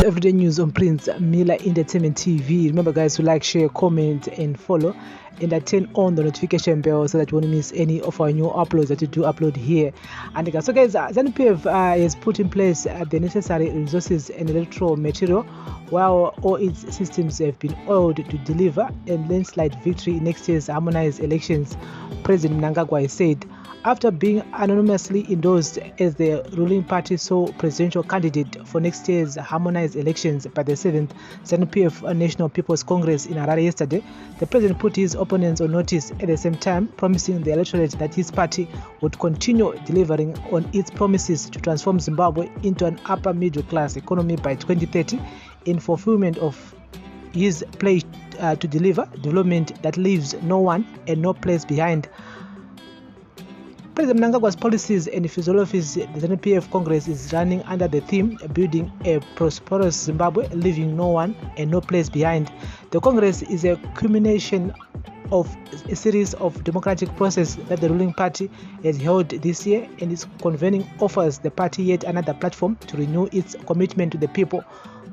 Everyday news on Prince Miller Entertainment TV. Remember, guys, to like, share, comment, and follow, and turn on the notification bell so that you won't miss any of our new uploads that we do upload here. And so, guys, ZANU-PF has put in place the necessary resources and electoral material, while all its systems have been oiled to deliver a landslide victory in next year's harmonized elections. President Mnangagwa said, after being anonymously endorsed as the ruling party sole presidential candidate for next year's harmonized elections by the 7th ZANU-PF National People's Congress in Harare yesterday, the president put his opponents on notice, at the same time promising the electorate that his party would continue delivering on its promises to transform Zimbabwe into an upper middle class economy by 2030 in fulfillment of his pledge to deliver development that leaves no one and no place behind. President Mnangagwa's policies and philosophies, the ZANU-PF Congress is running under the theme building a prosperous Zimbabwe, leaving no one and no place behind. The Congress is a culmination of a series of democratic processes that the ruling party has held this year, and its convening offers the party yet another platform to renew its commitment to the people.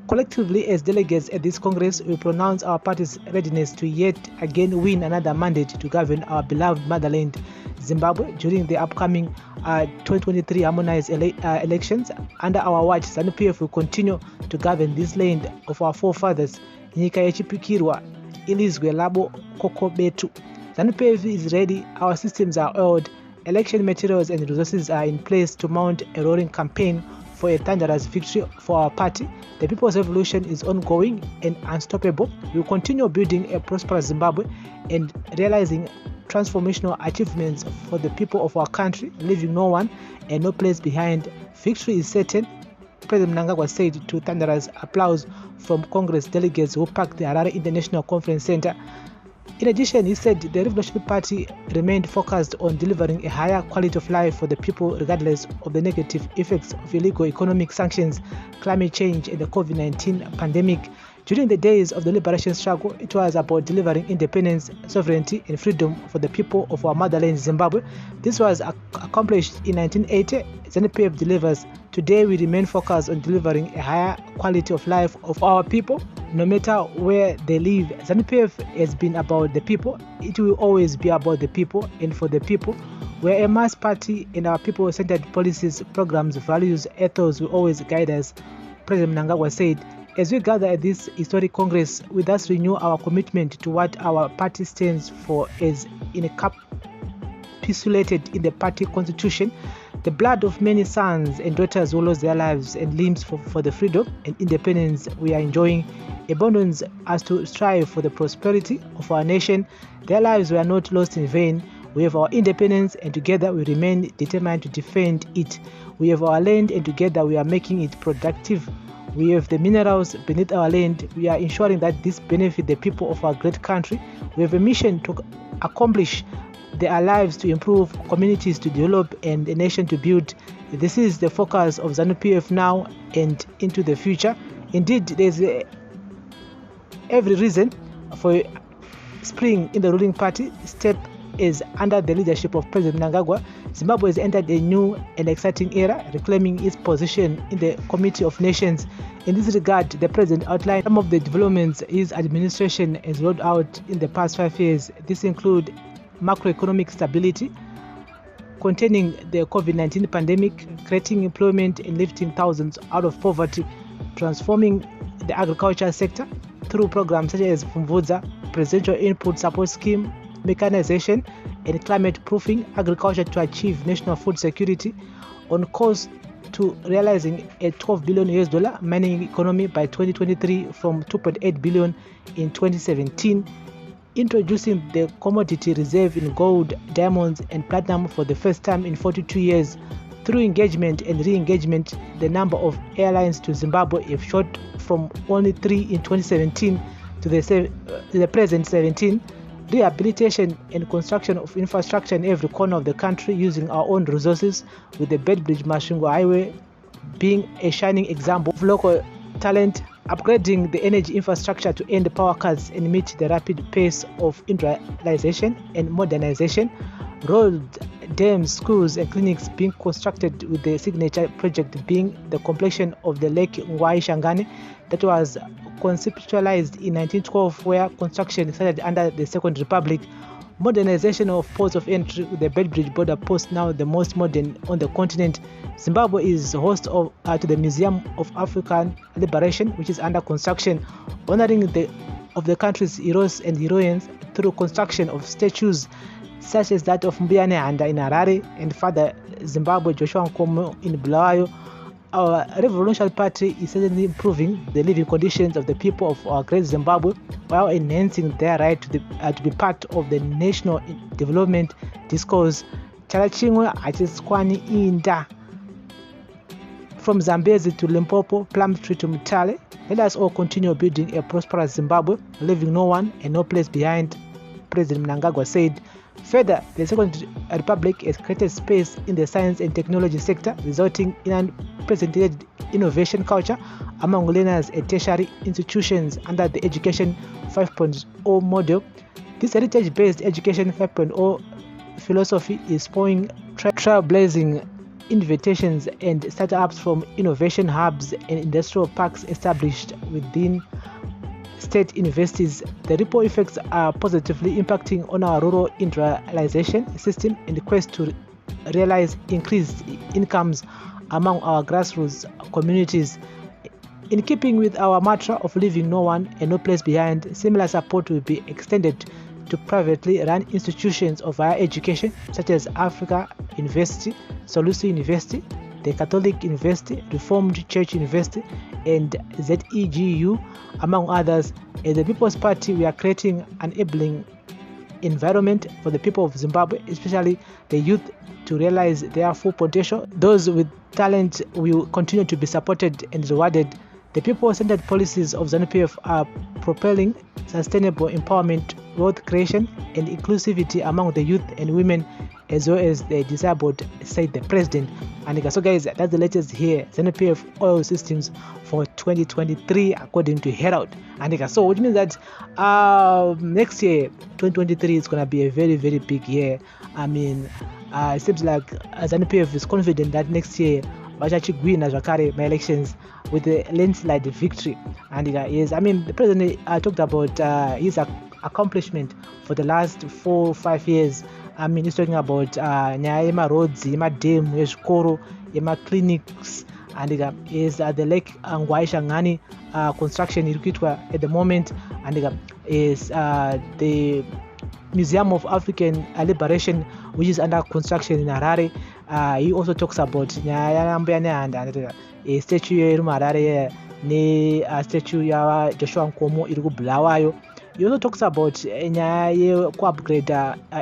Collectively, as delegates at this Congress, we pronounce our party's readiness to yet again win another mandate to govern our beloved motherland, Zimbabwe, during the upcoming 2023 harmonized elections. Under our watch, ZANU-PF will continue to govern this land of our forefathers. Nyika yechipikirwa ilizwe labo koko betu. ZANU-PF is ready, our systems are oiled, election materials and resources are in place to mount a roaring campaign for a thunderous victory for our party. The people's revolution is ongoing and unstoppable. We will continue building a prosperous Zimbabwe and realizing transformational achievements for the people of our country, leaving no one and no place behind. Victory is certain, President Mnangagwa said to thunderous applause from Congress delegates who packed the Harare International Conference Center. In addition, he said the Revolutionary Party remained focused on delivering a higher quality of life for the people regardless of the negative effects of illegal economic sanctions, climate change, and the COVID-19 pandemic. During the days of the liberation struggle, it was about delivering independence, sovereignty, and freedom for the people of our motherland, Zimbabwe. This was accomplished in 1980. ZANU-PF delivers. Today, we remain focused on delivering a higher quality of life of our people, no matter where they live. ZANU-PF has been about the people. It will always be about the people and for the people. We're a mass party, and our people-centered policies, programs, values, ethos will always guide us, President Mnangagwa said. As we gather at this historic Congress, we thus renew our commitment to what our party stands for as encapsulated in the party constitution. The blood of many sons and daughters who lost their lives and limbs for the freedom and independence we are enjoying abandons us to strive for the prosperity of our nation. Their lives were not lost in vain. We have our independence, and together we remain determined to defend it. We have our land, and together we are making it productive. We have the minerals beneath our land. We are ensuring that this benefits the people of our great country. We have a mission to accomplish their lives, to improve communities, to develop, and a nation to build. This is the focus of ZANU-PF now and into the future. Indeed, there's every reason for spring in the ruling party. Step is under the leadership of President Mnangagwa. Zimbabwe has entered a new and exciting era, reclaiming its position in the Committee of Nations. In this regard, the President outlined some of the developments his administration has rolled out in the past 5 years. This includes macroeconomic stability, containing the COVID-19 pandemic, creating employment and lifting thousands out of poverty, transforming the agriculture sector through programs such as Fumvudza, Presidential Input Support Scheme, mechanization, and climate proofing agriculture to achieve national food security, on course to realizing a $12 billion mining economy by 2023 from $2.8 billion in 2017, introducing the commodity reserve in gold, diamonds, and platinum for the first time in 42 years. Through engagement and re-engagement, the number of airlines to Zimbabwe have shot from only 3 in 2017 to the present 17. Rehabilitation and construction of infrastructure in every corner of the country using our own resources, with the Bedbridge Mashingo Highway being a shining example of local talent, upgrading the energy infrastructure to end power cuts and meet the rapid pace of industrialization and modernization, road, dams, schools and clinics being constructed, with the signature project being the completion of the Lake Ngwai-Shangani that was conceptualized in 1912, where construction started under the Second Republic. Modernization of ports of entry, with the Bedbridge border post now the most modern on the continent. Zimbabwe is host to the Museum of African Liberation, which is under construction, honoring the country's heroes and heroines through construction of statues such as that of Mbuya Nehanda in Harare and Father Zimbabwe Joshua Nkomo in Bulawayo. Our Revolutionary Party is certainly improving the living conditions of the people of our great Zimbabwe, while enhancing their right to be part of the national development discourse. Chalachingwe Achiskwani Inda. From Zambezi to Limpopo, Plumtree to Mutale, let us all continue building a prosperous Zimbabwe, leaving no one and no place behind, President Mnangagwa said. Further, the Second Republic has created space in the science and technology sector, resulting in an unprecedented innovation culture among learners at tertiary institutions under the Education 5.0 model. This heritage-based Education 5.0 philosophy is spawning trailblazing invitations and startups from innovation hubs and industrial parks established within state universities. The ripple effects are positively impacting on our rural industrialization system in the quest to realize increased incomes among our grassroots communities. In keeping with our mantra of leaving no one and no place behind, similar support will be extended to privately run institutions of higher education such as Africa University, Solusi University, the Catholic University, Reformed Church University, and ZEGU, among others. As the People's Party, we are creating an enabling environment for the people of Zimbabwe, especially the youth, to realize their full potential. Those with talent will continue to be supported and rewarded. The people-centered policies of ZANU-PF are propelling sustainable empowerment, wealth creation, and inclusivity among the youth and women, as well as the disabled, said the president. And so guys, that's the latest here, ZANU-PF oil systems for 2023 according to Herald. And so which means that next year 2023 is going to be a very, very big year. I mean, it seems like ZANU-PF is confident that next year vachachigwina zvakare my elections with a landslide victory. And yes, I mean, the president talked about his accomplishment for the last 4 or 5 years. I mean, he's talking about nyaya yemaroads, yemadam, yezvikoro, yemaclinics, and is the Lake Ngwai-Shangani construction at the moment, and is the Museum of African Liberation, which is under construction in Harare. He also talks about nyaya Mbuya Nehanda, a statue iri muHarare ne statue ya Joshua Nkomo iri kuBulawayo. He also talks about nyaya ku-upgrade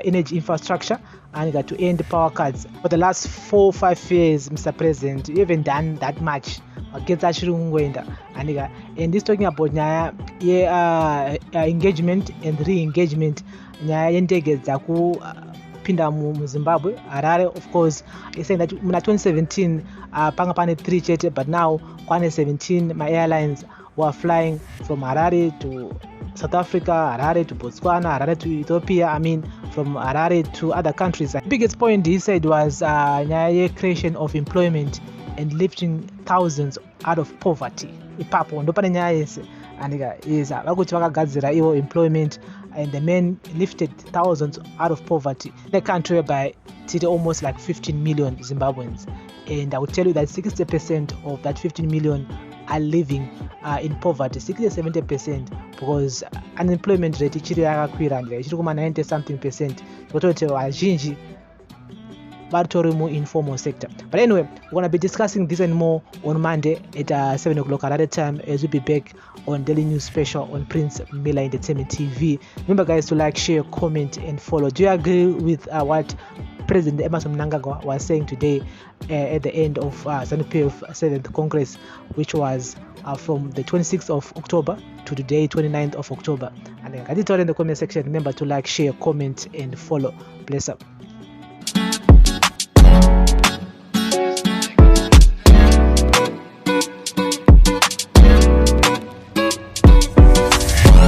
energy infrastructure and to end power cuts. For the last 4 or 5 years, Mr. President, you haven't done that much against Achirungwenda. And he's talking about nyaya engagement and re-engagement. Nyaya yendege dzakupinda muZimbabwe, Harare, of course. He's saying that in 2017 panga pane 3 chete, but now kwane 17 my airlines were flying from Harare to South Africa, Harare to Botswana, Harare to Ethiopia, I mean from Harare to other countries. The biggest point he said was creation of employment and lifting thousands out of poverty. Ipapo ndopane nyaya yese, and is vakuti vakagadzira iwo employment, and the men lifted thousands out of poverty in a country whereby it's almost like 15 million Zimbabweans. And I will tell you that 60% of that 15 million are living in poverty, 60-70%, because unemployment rate ichiri yakakwira ichiri kuma 90 something percent. Kutoti vazhinji vari mu informal sector. But anyway, we're going to be discussing this and more on Monday at 7 o'clock at that time, as we'll be back on Daily News Special on Prince Miller Entertainment TV. Remember guys to like, share, comment and follow. Do you agree with what President Emerson Mnangagwa was saying today at the end of ZANU-PF 7th Congress, which was from the 26th of October to today, 29th of October? And I did tell in the comment section, remember to like, share, comment and follow. Bless up.